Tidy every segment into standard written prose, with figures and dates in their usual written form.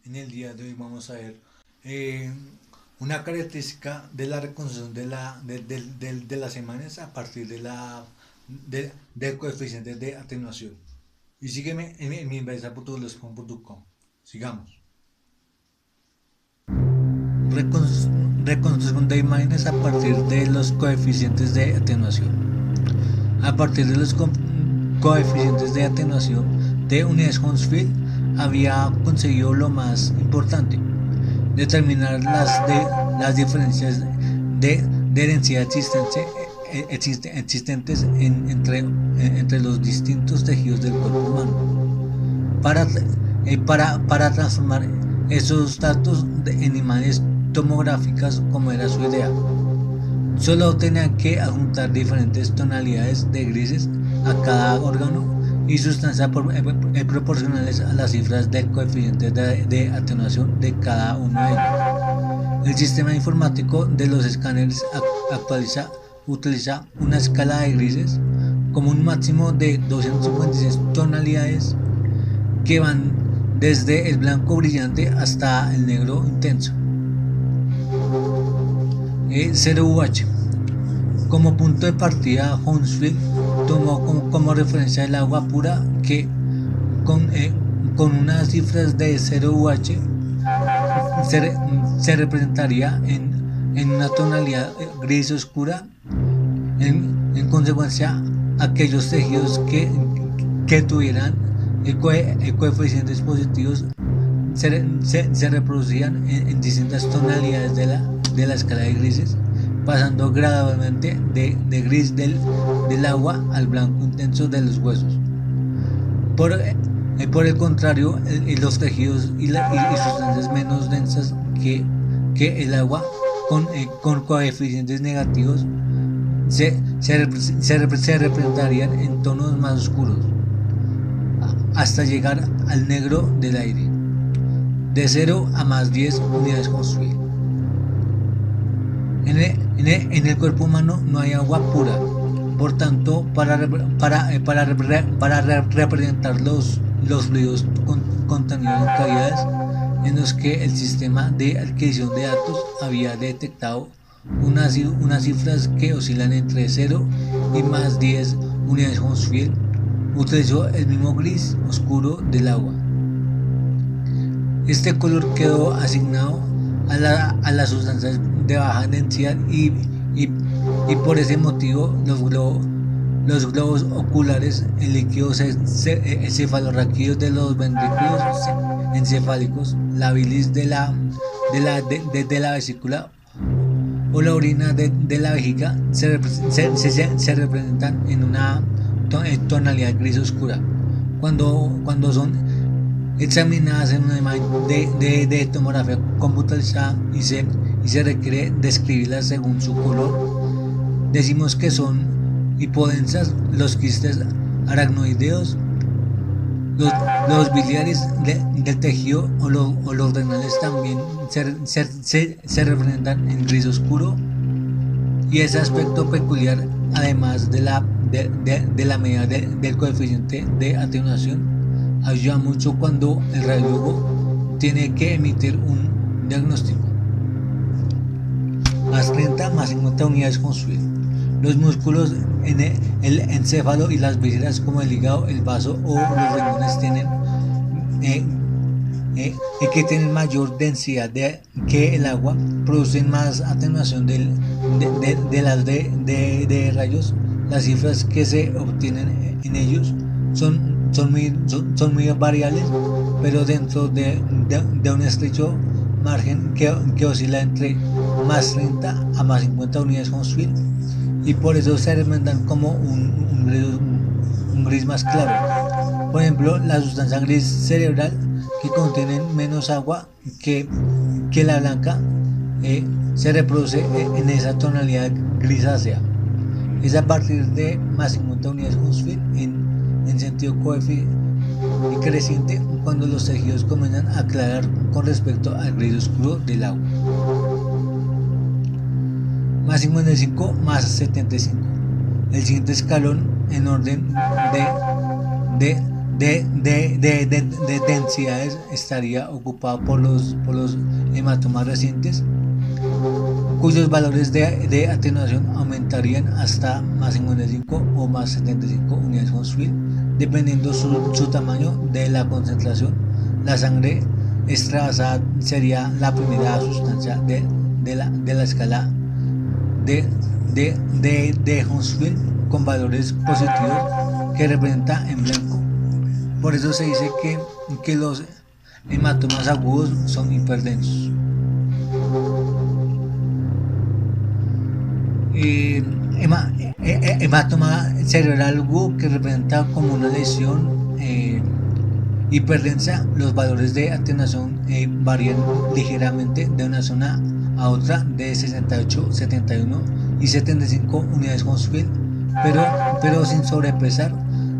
En el día de hoy vamos a ver eh, una característica de la reconstrucción de las imágenes a partir del coeficiente de atenuación. Y sígueme en mi inversa.com. Sigamos. Reconstrucción de imágenes a partir de los coeficientes de atenuación. A partir de los coeficientes de atenuación de unidades Hounsfield había conseguido lo más importante: determinar las diferencias de densidad existentes entre los distintos tejidos del cuerpo humano para transformar esos datos en imágenes tomográficas, como era su idea. Solo tenían que adjuntar diferentes tonalidades de grises a cada órgano y sustancia proporcionales a las cifras del coeficiente de atenuación de cada uno de ellos. El sistema informático de los escáneres utiliza una escala de grises como un máximo de 256 tonalidades que van desde el blanco brillante hasta el negro intenso. 0UH. Como punto de partida, Hounsfield tomó como referencia el agua pura, que con unas cifras de 0UH se representaría en una tonalidad gris oscura. En consecuencia, aquellos tejidos que tuvieran coeficientes positivos se reproducían en distintas tonalidades de la escala de grises, pasando gradualmente de gris del agua al blanco intenso de los huesos. Por el contrario, los tejidos y sustancias menos densas que el agua, con coeficientes negativos, se representarían en tonos más oscuros, hasta llegar al negro del aire, de 0 a más 10 unidades Hounsfield. En el cuerpo humano no hay agua pura. Por tanto, para representar los fluidos contenidos en cavidades en los que el sistema de adquisición de datos había detectado unas cifras que oscilan entre 0 y más 10 unidades Hounsfield, utilizó el mismo gris oscuro del agua. Este color quedó asignado a las sustancias de baja densidad y por ese motivo los globos oculares, el líquido cefalorraquídeo de los ventrículos encefálicos, la bilis de la vesícula o la orina de la vejiga se representan en una tonalidad gris oscura. Cuando son examinadas en una imagen de tomografía computarizada y se requiere describirlas según su color, decimos que son hipodensas. Los quistes aracnoideos, los biliares del tejido o los renales también se representan en gris oscuro, y ese aspecto peculiar, además de la medida del coeficiente de atenuación, ayuda mucho cuando el radiólogo tiene que emitir un diagnóstico. Más 30 más 50 unidades Hounsfield. Los músculos en el encéfalo y las vísceras, como el hígado, el vaso o los riñones, que tienen mayor densidad que el agua, producen más atenuación de rayos. Las cifras que se obtienen en ellos son muy variables, pero dentro de un estrecho margen que oscila entre más 30 a más 50 unidades Hounsfield, y por eso se representan como un gris más claro. Por ejemplo, la sustancia gris cerebral, que contiene menos agua que la blanca, se reproduce en esa tonalidad grisácea. Es a partir de más 50 unidades Hounsfield en sentido creciente cuando los tejidos comienzan a aclarar con respecto al gris oscuro del agua. Más 55 más 75. El siguiente escalón en orden de de densidades estaría ocupado por los hematomas recientes, cuyos valores de atenuación aumentarían hasta más 55 o más 75 unidades Hounsfield, dependiendo su tamaño de la concentración. La sangre extravasada sería la primera sustancia de la escala de Hounsfield con valores positivos que representa en blanco. Por eso se dice que los hematomas agudos son hiperdensos. Hematoma cerebral agudo, que representa como una lesión hiperdensa. Los valores de atenuación varían ligeramente de una zona a otra, de 68, 71 y 75 unidades Hounsfield, pero sin sobrepasar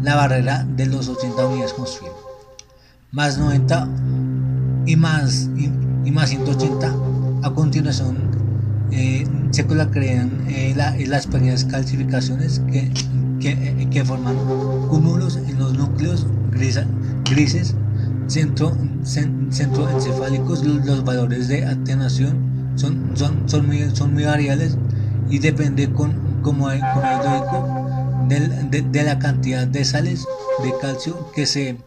la barrera de los 80 unidades Hounsfield. Más 90 y más 180. A continuación se colocarían las pequeñas calcificaciones que forman cúmulos en los núcleos grises centroencefálicos. Los valores de atenuación son muy variables y depende como es lógico de la cantidad de sales de calcio que se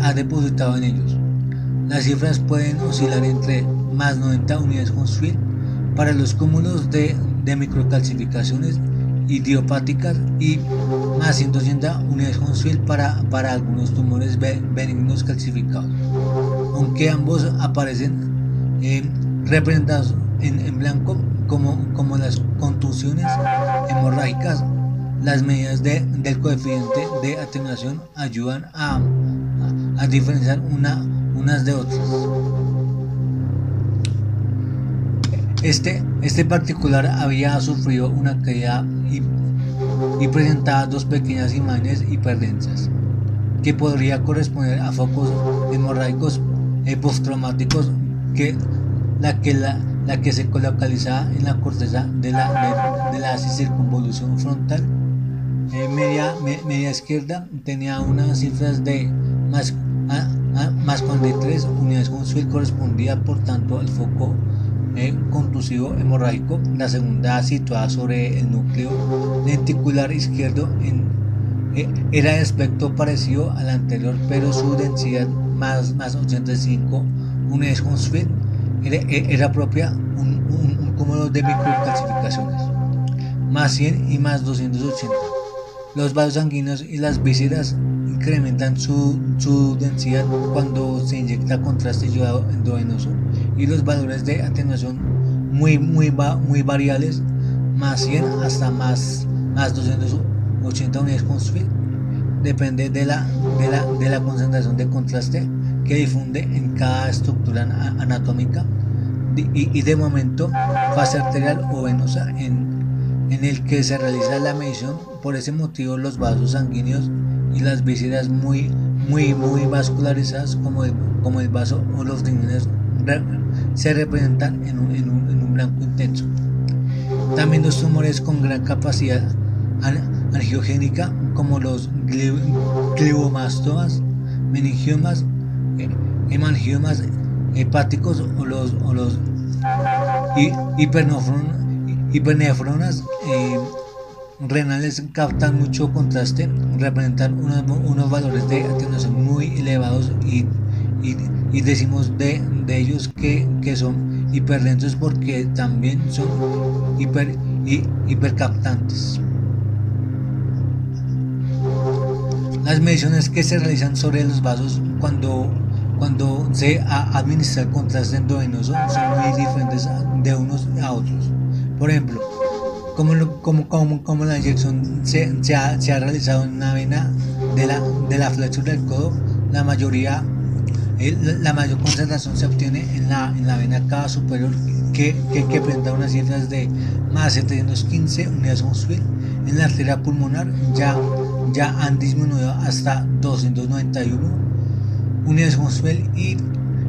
ha depositado en ellos. Las cifras pueden oscilar entre más 90 unidades Hounsfield para los cúmulos de microcalcificaciones idiopáticas y más 180 unidades Hounsfield para algunos tumores benignos calcificados. Aunque ambos aparecen representados en blanco como las contusiones hemorrágicas, las medidas del coeficiente de atenuación ayudan a diferenciar unas de otras. Este particular había sufrido una caída y presentaba dos pequeñas imágenes hiperdensas, que podría corresponder a focos hemorrágicos postraumáticos, la que se localizaba en la corteza de la circunvolución frontal media izquierda. Tenía unas cifras de más 43 unidades Hounsfield, correspondía por tanto al foco contusivo hemorrágico. La segunda, situada sobre el núcleo lenticular izquierdo, era de aspecto parecido al anterior, pero su densidad más 85 unidades Hounsfield era propia un cúmulo de microcalcificaciones, más 100 y más 280. Los vasos sanguíneos y las vísceras incrementan su densidad cuando se inyecta contraste yodado endovenoso, y los valores de atenuación muy variables, más 100 hasta más 280 unidades Hounsfield, depende de la concentración de contraste que difunde en cada estructura anatómica y de momento, fase arterial o venosa en el que se realiza la medición. Por ese motivo, los vasos sanguíneos y las vísceras muy vascularizadas, como el vaso o los riñones, se representan en un blanco intenso. También los tumores con gran capacidad angiogénica, como los gliomastomas, meningiomas, hemangiomas hepáticos o los hipernefronas renales, captan mucho contraste, representan unos valores de atenuación muy elevados y decimos de ellos que son hiperdensos porque también son hipercaptantes. Las mediciones que se realizan sobre los vasos cuando se administra el contraste endovenoso son muy diferentes de unos a otros. Por ejemplo, como la inyección se ha realizado en una vena de la flexura del codo, la mayor concentración se obtiene en la vena cava superior, que presenta unas cifras de más 715 unidades Hounsfield. En la arteria pulmonar ya han disminuido hasta 291 unidades Hounsfield,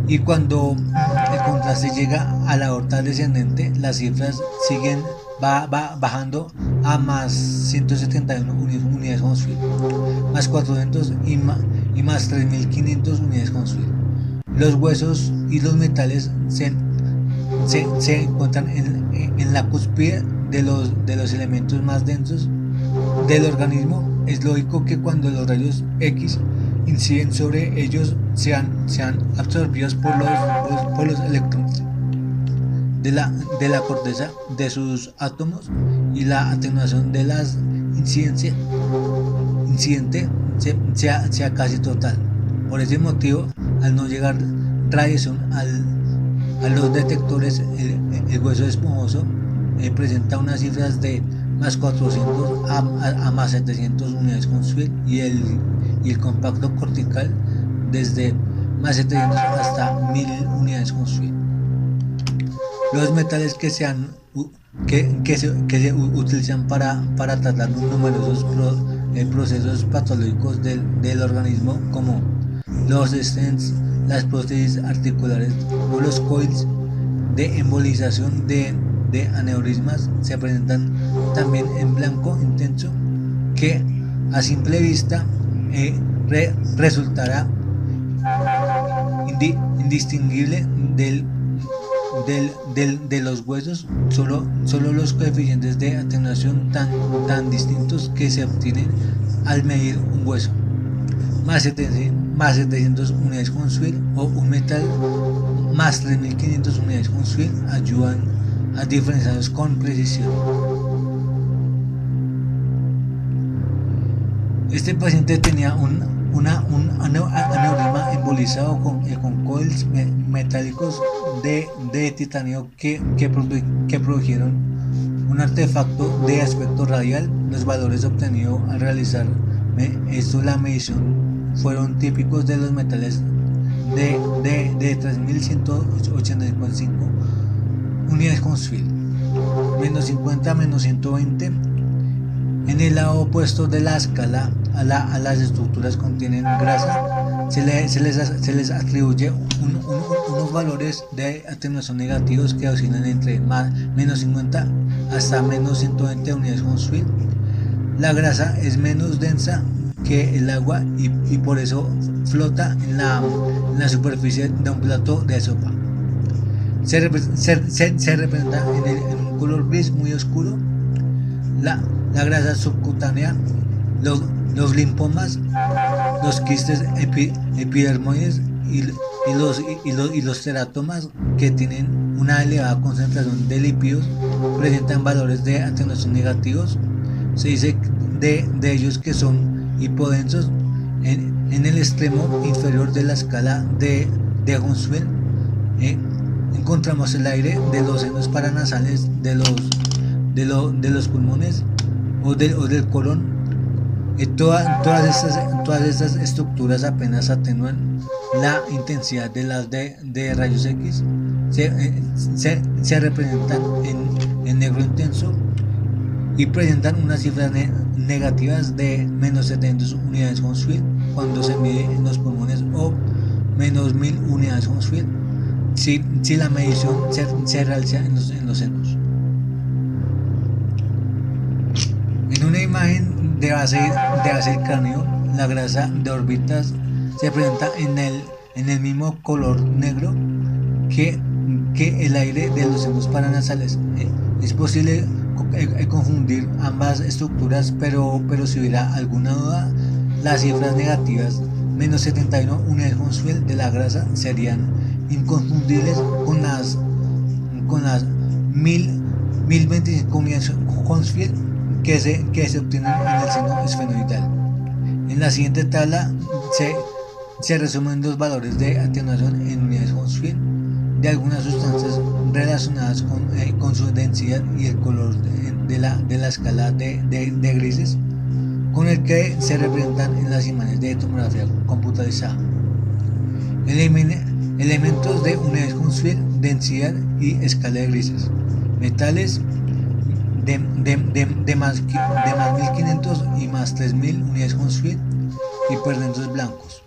y cuando el contraste llega a la aorta descendente, las cifras siguen bajando a más 171 unidades Hounsfield, más 400 y más 3500 unidades con Hounsfield. Los huesos y los metales se encuentran en la cúspide de los elementos más densos del organismo. Es lógico que cuando los rayos X inciden sobre ellos sean absorbidos por los electrones de la corteza de sus átomos, y la atenuación de las incidente sea casi total. Por ese motivo, al no llegar radiación a los detectores, el hueso esponjoso presenta unas cifras de más 400 a más 700 unidades con Hounsfield, y el compacto cortical desde más 700 hasta 1000 unidades con Hounsfield. Los metales que se utilizan para tratar los numerosos procesos patológicos del organismo, como los stents, las prótesis articulares o los coils de embolización de aneurismas, se presentan también en blanco intenso, que a simple vista resultará indistinguible de los huesos. Solo los coeficientes de atenuación tan distintos que se obtienen al medir un hueso, más 700 unidades con Hounsfield, o un metal más 3500 unidades con Hounsfield, ayudan a diferenciarlos con precisión. Este paciente tenía un aneurisma embolizado con coils metálicos de titanio que produjeron un artefacto de aspecto radial. Los valores obtenidos al realizar la medición fueron típicos de los metales de 3185 unidades con Hounsfield, menos 50, menos 120. En el lado opuesto de la escala, a las estructuras que contienen grasa, se les atribuye unos valores de atenuación negativos que oscilan entre menos 50 hasta menos 120 unidades con Hounsfield. La grasa es menos densa que el agua y por eso flota en la superficie de un plato de sopa. Se representa en un color gris muy oscuro. La grasa subcutánea, los linfomas, los quistes epidermoides y los teratomas, que tienen una elevada concentración de lípidos, presentan valores de atenuación negativos. Se dice de ellos que son hipodensos. En el extremo inferior de la escala de Hounsfield encontramos el aire de los senos paranasales, de los pulmones o del colon. Todas estas estructuras apenas atenúan la intensidad de las de rayos X. Se representan en negro intenso y presentan unas cifras negativas de menos 700 unidades con Hounsfield cuando se mide en los pulmones, o menos 1000 unidades con Hounsfield si la medición se realiza en los senos. En una imagen de base del cráneo, la grasa de órbitas se presenta en el mismo color negro que el aire de los senos paranasales. Es posible confundir ambas estructuras, pero si hubiera alguna duda, las cifras negativas menos 71 unidades con Hounsfield de la grasa serían inconfundibles con las 1025 unidades con Hounsfield que se obtienen en el seno esfenoidal. En la siguiente tabla se resumen los valores de atenuación en unidades Hounsfield de algunas sustancias relacionadas con su densidad y el color de la escala de grises, con el que se representan en las imágenes de tomografía computarizada. Elementos de unidades Hounsfield, densidad y escala de grises. Metales de más 1500 y más 3000 unidades Hounsfield, hiperdensos blancos.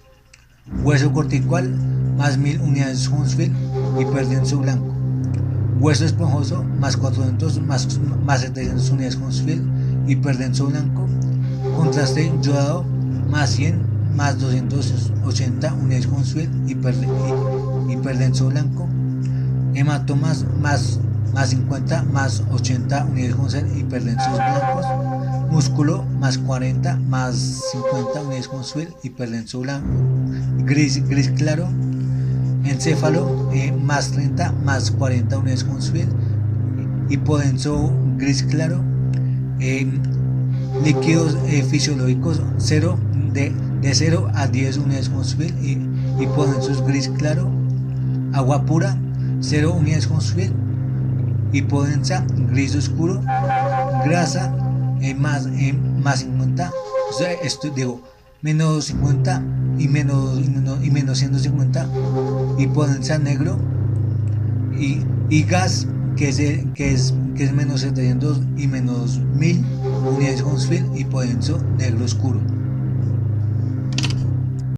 Hueso cortical, más 1000 unidades Hounsfield, hiperdenso blanco. Hueso esponjoso, más 400 más 700 unidades Hounsfield, hiperdenso blanco. Contraste yodado, más 100 más 280 unidades con suel, hiperdenso blanco. Hematomas más 50 más 80 unidades con suel, hiperdensos blancos. Músculo más 40 más 50 unidades con suel, hiperdenso blanco, gris claro. Encéfalo más 30 más 40 unidades con suel, hipodenso gris claro. Líquidos fisiológicos de 0 a 10 unidades con suel, hipodensos gris claro. Agua pura 0 unidades con suel, hipodensa gris oscuro. Grasa más 50, o sea, esto digo menos 50 y menos 150, hipodensa negro. Y gas que es menos 700 y menos 1000 unidades con suel, hipodenso negro oscuro.